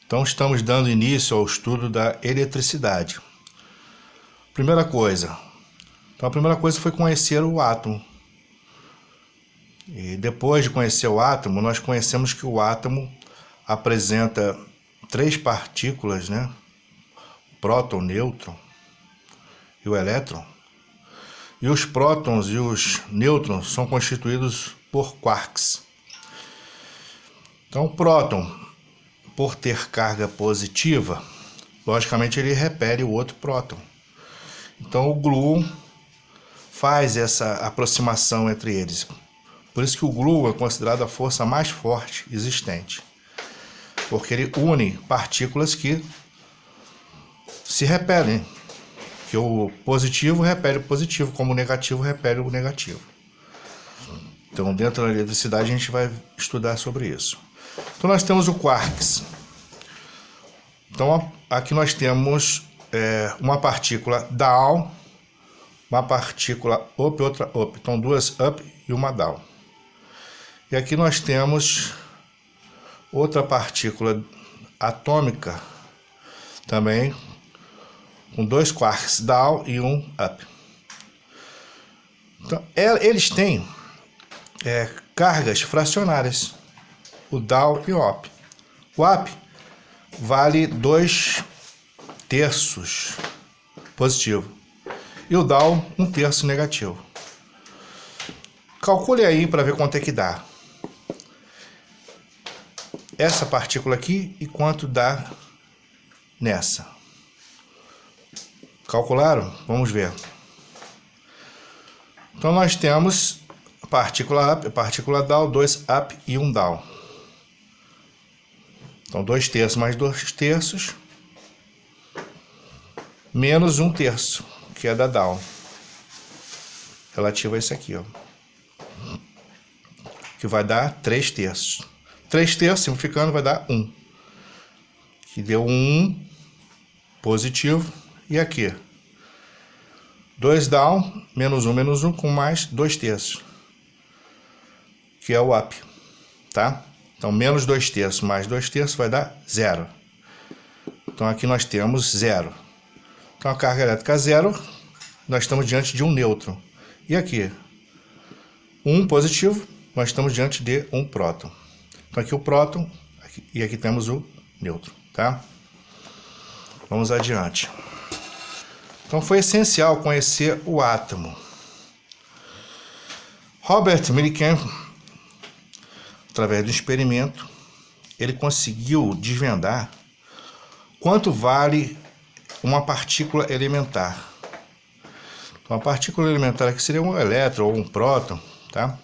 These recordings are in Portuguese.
Então estamos dando início ao estudo da eletricidade. Primeira coisa. Então a primeira coisa foi conhecer o átomo. E depois de conhecer o átomo, nós conhecemos que o átomo apresenta três partículas, né? O próton, o nêutron e o elétron. E os prótons e os nêutrons são constituídos por quarks. Então o próton, por ter carga positiva, logicamente ele repele o outro próton. Então o gluon faz essa aproximação entre eles. Por isso que o gluon é considerado a força mais forte existente. Porque ele une partículas que se repelem. Que o positivo repele o positivo, como o negativo repele o negativo. Então dentro da eletricidade a gente vai estudar sobre isso. Então nós temos o quarks. Então aqui nós temos uma partícula down, uma partícula up e outra up. Então duas up e uma down. E aqui nós temos outra partícula atômica também, com dois quarks down e um up. Então eles têm cargas fracionárias, o down e o up. O up vale 2/3 positivo e o down 1/3 negativo. Calcule aí para ver quanto é que dá essa partícula aqui e quanto dá nessa. Calcularam? Vamos ver. Então nós temos partícula up, partícula down, 2 up e 1 down. Então 2/3 mais 2/3 menos 1/3, que é da down, relativo a esse aqui, ó, que vai dar 3/3. 3/3 simplificando vai dar 1, que deu 1 positivo. E aqui 2 down menos 1 com mais 2/3, que é o up, tá? Então menos 2/3 mais 2/3 vai dar 0. Então aqui nós temos 0. Então a carga elétrica 0, nós estamos diante de um nêutron. E aqui 1 positivo, nós estamos diante de um próton. Então aqui o próton e aqui temos o nêutron, tá? Vamos adiante. Então foi essencial conhecer o átomo. Robert Millikan, através do experimento, ele conseguiu desvendar quanto vale uma partícula elementar. Então a partícula elementar aqui seria um elétron ou um próton, tá?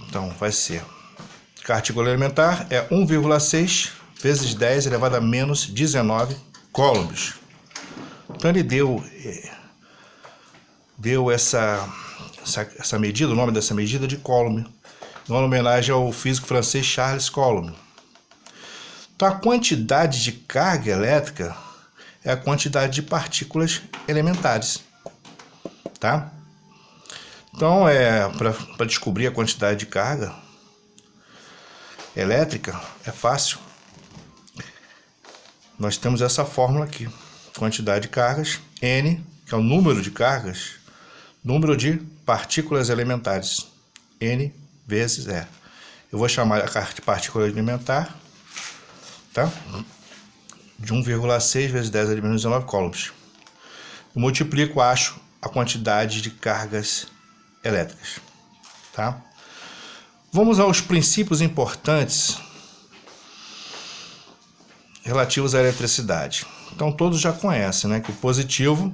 Então vai ser, a partícula elementar é 1,6 vezes 10 elevado a menos 19 coulombs. Então ele deu essa medida, o nome dessa medida de Coulomb, em homenagem ao físico francês Charles Coulomb. Então a quantidade de carga elétrica é a quantidade de partículas elementares, tá? Então para descobrir a quantidade de carga elétrica é fácil. Nós temos essa fórmula aqui. Quantidade de cargas, N, que é o número de cargas, número de partículas elementares, N vezes E. Eu vou chamar a partícula elementar, tá? De 1,6 vezes 10 a menos 19 coulombs. Eu multiplico, acho a quantidade de cargas elétricas, tá? Vamos aos princípios importantes relativos à eletricidade. Então todos já conhecem, né, que o positivo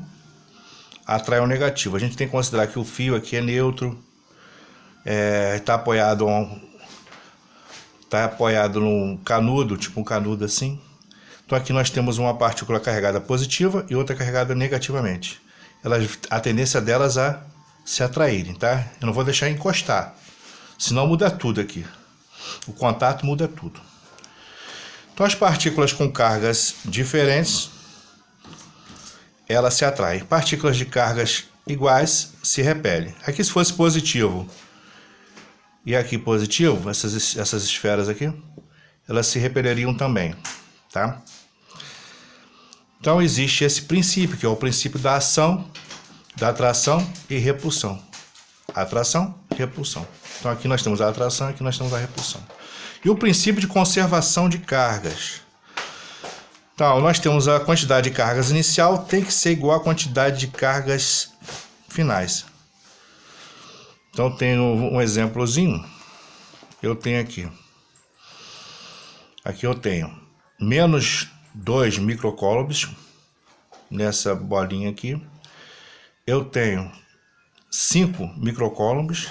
atrai o negativo. A gente tem que considerar que o fio aqui é neutro, está apoiado num canudo, tipo um canudo assim. Então aqui nós temos uma partícula carregada positiva e outra carregada negativamente. A tendência delas a se atraírem, tá? Eu não vou deixar encostar, senão muda tudo aqui. O contato muda tudo. Então as partículas com cargas diferentes, elas se atraem. Partículas de cargas iguais se repelem. Aqui se fosse positivo e aqui positivo, essas esferas aqui, elas se repeleriam também, tá? Então existe esse princípio, que é o princípio da ação, da atração e repulsão. Atração e repulsão. Então aqui nós temos a atração e aqui nós temos a repulsão. E o princípio de conservação de cargas. Então, nós temos a quantidade de cargas inicial tem que ser igual à quantidade de cargas finais. Então, tenho um exemplozinho. Eu tenho aqui. Aqui eu tenho menos 2 microcoulombs nessa bolinha aqui. Eu tenho 5 microcoulombs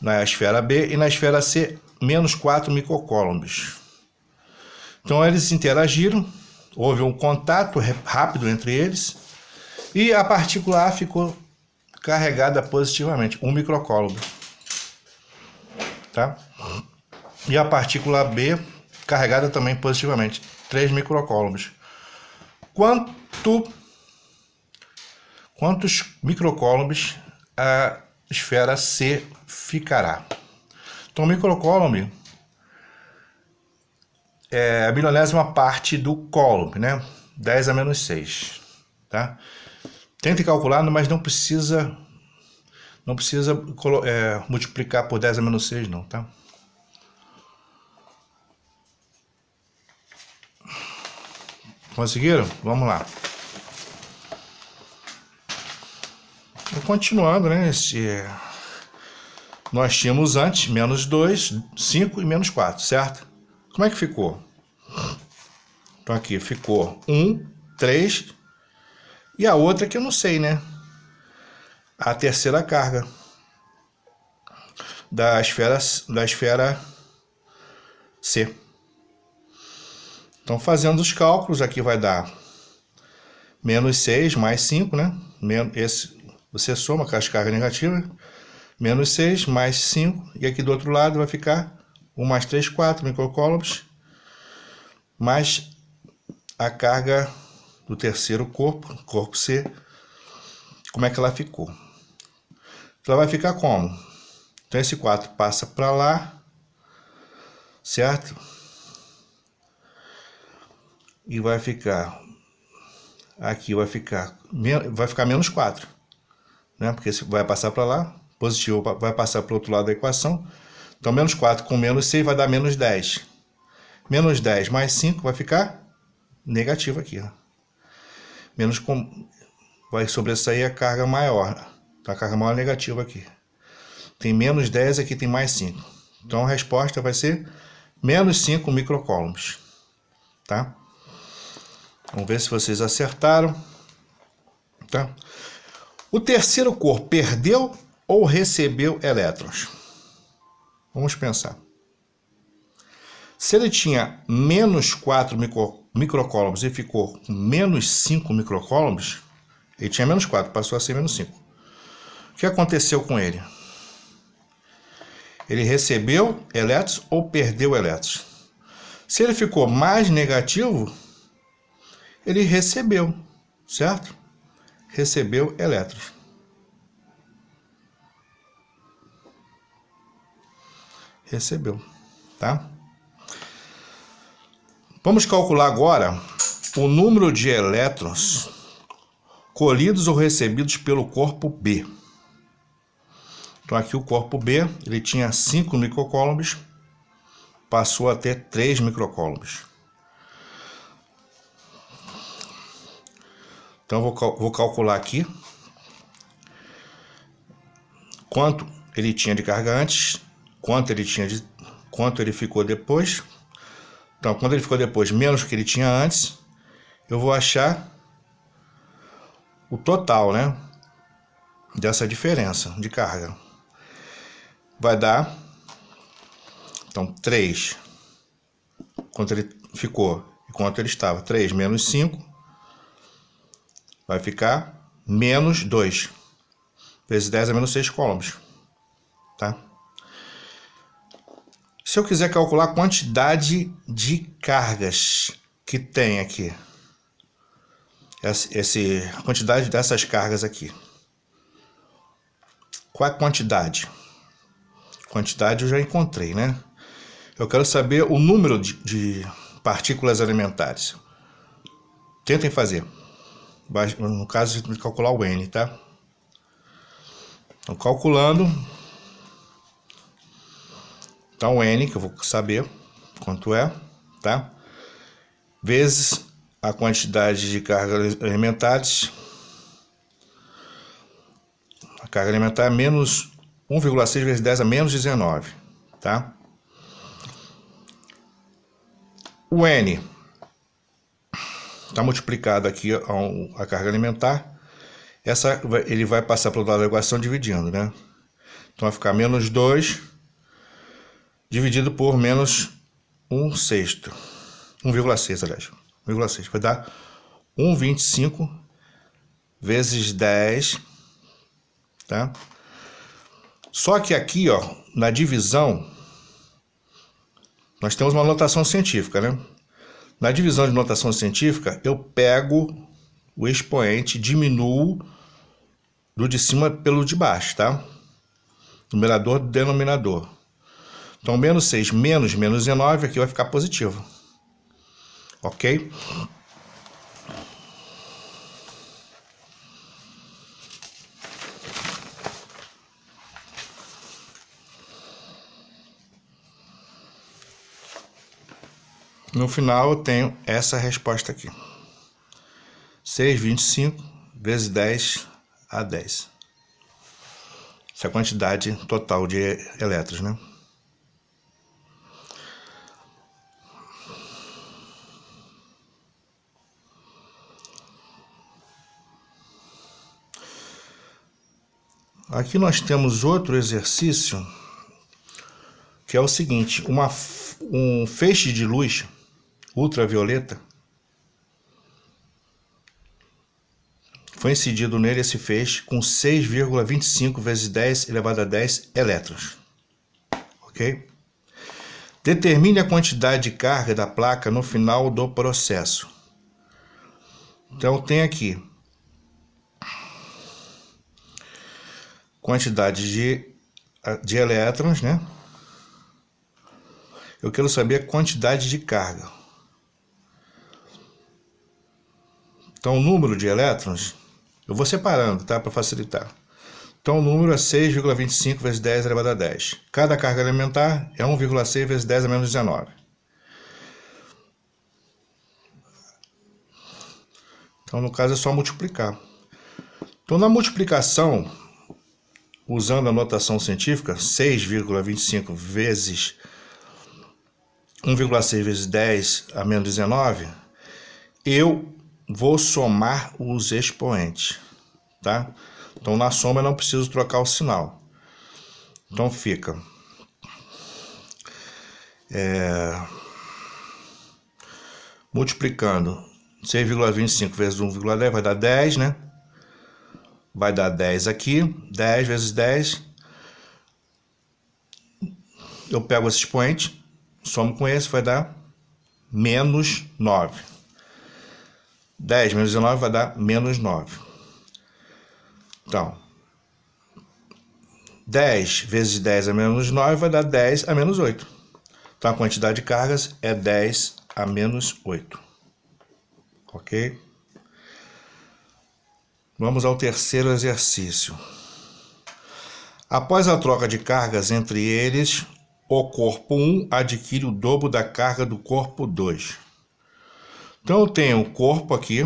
na esfera B e na esfera C, menos 4 microcoulombs. Então eles interagiram, houve um contato rápido entre eles e a partícula A ficou carregada positivamente, 1 microcoulomb, tá? E a partícula B carregada também positivamente, 3 microcoulombs. Quantos microcoulombs a esfera C ficará? Então, o microcoulomb é a milionésima parte do coulomb, né? 10 a menos 6, tá? Tente calcular, mas não precisa multiplicar por 10 a menos 6, não, tá? Conseguiram? Vamos lá. Continuando, né? Nós tínhamos antes menos 2, 5 e menos 4, certo? Como é que ficou? Então aqui ficou 1, 3 e a outra que eu não sei, né? A terceira carga da esfera C. Então, fazendo os cálculos, aqui vai dar menos 6 mais 5, né? Você soma com as cargas negativas. Menos 6 mais 5. E aqui do outro lado vai ficar 1 mais 3, 4 microcoulombs. Mais a carga do terceiro corpo C. Como é que ela ficou? Ela vai ficar como? Então, esse 4 passa para lá, certo? E vai ficar, aqui vai ficar menos 4, né? Porque vai passar para lá, positivo vai passar para o outro lado da equação. Então, menos 4 com menos 6 vai dar menos 10. Menos 10 mais 5 vai ficar negativo aqui, ó. Vai sobressair a carga maior. A carga maior negativa aqui. Tem menos 10, aqui tem mais 5. Então, a resposta vai ser menos 5 microcoulombs, tá? Vamos ver se vocês acertaram, tá? O terceiro corpo perdeu ou recebeu elétrons? Vamos pensar. Se ele tinha menos 4 microcoulombs e ficou com menos 5 microcoulombs, ele tinha menos 4, passou a ser menos 5. O que aconteceu com ele? Ele recebeu elétrons ou perdeu elétrons? Se ele ficou mais negativo, ele recebeu, certo? Recebeu elétrons. Recebeu, tá? Vamos calcular agora o número de elétrons colhidos ou recebidos pelo corpo B. Então aqui o corpo B, ele tinha 5 microcoulombs, passou a ter 3 microcoulombs. Então, vou calcular aqui quanto ele tinha de carga antes, quanto ele ficou depois. Então, quando ele ficou depois menos que ele tinha antes, eu vou achar o total, né, dessa diferença de carga. Vai dar, então, 3, quanto ele ficou e quanto ele estava. 3 menos 5. Vai ficar menos 2. Vezes 10 a menos 6 coulombs. Tá? Se eu quiser calcular a quantidade de cargas que tem aqui. A quantidade dessas cargas aqui. Qual é a quantidade? Quantidade eu já encontrei, né? Eu quero saber o número de partículas elementares. Tentem fazer. No caso de calcular o N, tá? Então, calculando. Então, o N, que eu vou saber quanto é, tá? Vezes a quantidade de cargas elementares. A carga elementar é menos 1,6 vezes 10 a menos 19, tá? O N está multiplicado aqui a carga elementar. Ele vai passar para o lado da equação dividindo, né? Então vai ficar menos 2 dividido por menos 1/6. 1,6, aliás. 1,6. Vai dar 1,25 vezes 10, tá? Só que aqui, ó, na divisão, nós temos uma notação científica, né? Na divisão de notação científica, eu pego o expoente, diminuo do de cima pelo de baixo, tá? Numerador, denominador. Então, menos 6 menos 19, aqui vai ficar positivo. Ok? No final, eu tenho essa resposta aqui. 6,25 vezes 10 a 10. Essa é a quantidade total de elétrons, né? Aqui nós temos outro exercício, que é o seguinte: um feixe de luz ultravioleta, foi incidido nele esse feixe com 6,25 vezes 10 elevado a 10 elétrons. Ok? Determine a quantidade de carga da placa no final do processo. Então tem aqui quantidade de elétrons, né? Eu quero saber a quantidade de carga. Então o número de elétrons, eu vou separando, tá? Para facilitar. Então o número é 6,25 vezes 10 elevado a 10. Cada carga elementar é 1,6 vezes 10 a menos 19. Então no caso é só multiplicar. Então na multiplicação, usando a notação científica, 6,25 vezes 1,6 vezes 10 a menos 19, eu vou somar os expoentes, tá? Então, na soma eu não preciso trocar o sinal. Então, fica multiplicando 6,25 vezes 1,10 vai dar 10, né? Vai dar 10 aqui, 10 vezes 10. Eu pego esse expoente, somo com esse, vai dar menos 9. 10 menos 19 vai dar menos 9. Então, 10 vezes 10 a menos 9 vai dar 10 a menos 8. Então, a quantidade de cargas é 10 a menos 8. Ok? Vamos ao terceiro exercício. Após a troca de cargas entre eles, o corpo 1 adquire o dobro da carga do corpo 2. Então, eu tenho o corpo aqui,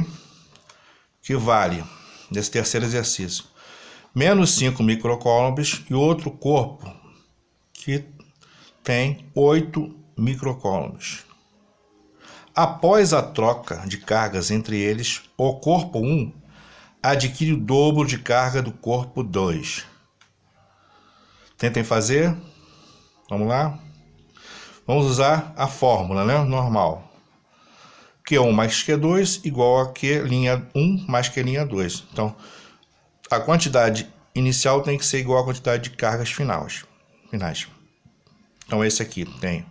que vale, nesse terceiro exercício, menos 5 microcoulombs, e outro corpo que tem 8 microcoulombs. Após a troca de cargas entre eles, o corpo 1 adquire o dobro de carga do corpo 2. Tentem fazer. Vamos lá. Vamos usar a fórmula, né? Normal. Q1 mais Q2 igual a Q' 1 mais Q' 2. Então, a quantidade inicial tem que ser igual à quantidade de cargas finais. Então, esse aqui tem.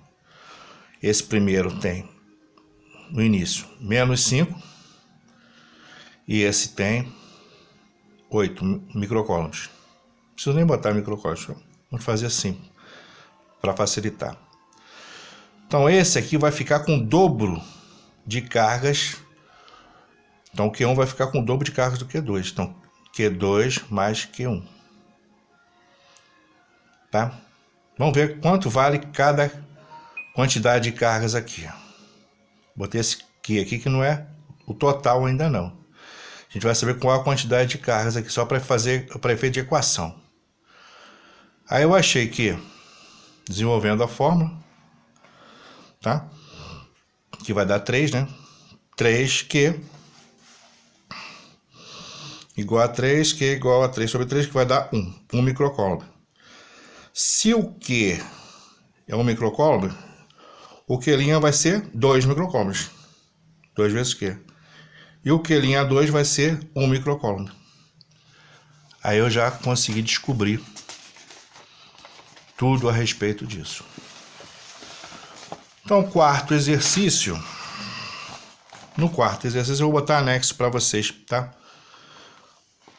Esse primeiro tem, no início, menos 5. E esse tem 8 microcoulombs. Não preciso nem botar microcoulombs. Vamos fazer assim, para facilitar. Então esse aqui vai ficar com o dobro de cargas. Então o Q1 vai ficar com o dobro de cargas do Q2. Então Q2 mais Q1. Tá? Vamos ver quanto vale cada quantidade de cargas aqui. Botei esse Q aqui que não é o total ainda não. A gente vai saber qual a quantidade de cargas aqui só para efeito de equação. Aí eu achei que, desenvolvendo a fórmula, tá? Que vai dar 3, né? 3Q igual a 3, Q igual a 3 sobre 3, que vai dar 1 microcoulomb. Se o Q é 1 microcoulomb, o Q' vai ser 2 microcoulombs. 2 vezes Q. E o Q'2 vai ser 1 microcoulomb. Aí eu já consegui descobrir tudo a respeito disso. Então, quarto exercício. No quarto exercício eu vou botar anexo para vocês, tá?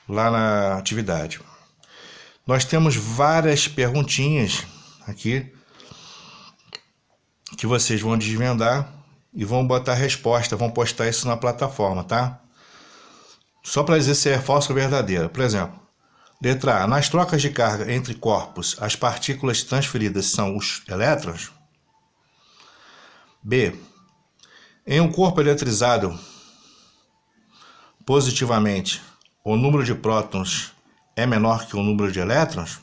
Lá na atividade. Nós temos várias perguntinhas aqui que vocês vão desvendar e vão botar a resposta, vão postar isso na plataforma, tá? Só para dizer se é falso ou verdadeiro. Por exemplo, letra A. Nas trocas de carga entre corpos, as partículas transferidas são os elétrons? B. Em um corpo eletrizado positivamente, o número de prótons é menor que o número de elétrons?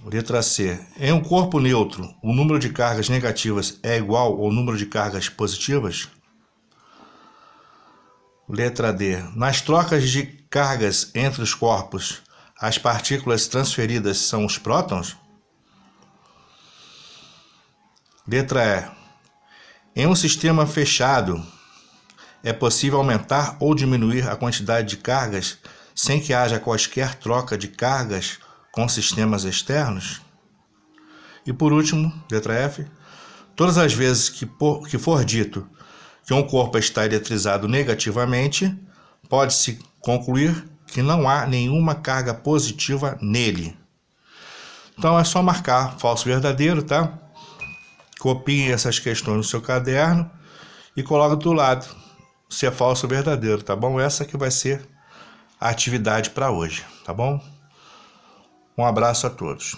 Letra C. Em um corpo neutro, o número de cargas negativas é igual ao número de cargas positivas? Letra D. Nas trocas de cargas entre os corpos, as partículas transferidas são os prótons? Letra E. Em um sistema fechado, é possível aumentar ou diminuir a quantidade de cargas sem que haja quaisquer troca de cargas com sistemas externos? E por último, letra F. Todas as vezes que for dito que um corpo está eletrizado negativamente, pode-se concluir que não há nenhuma carga positiva nele. Então é só marcar falso e verdadeiro, tá? Copiem essas questões no seu caderno e coloque do lado se é falso ou verdadeiro, tá bom? Essa que vai ser a atividade para hoje, tá bom? Um abraço a todos.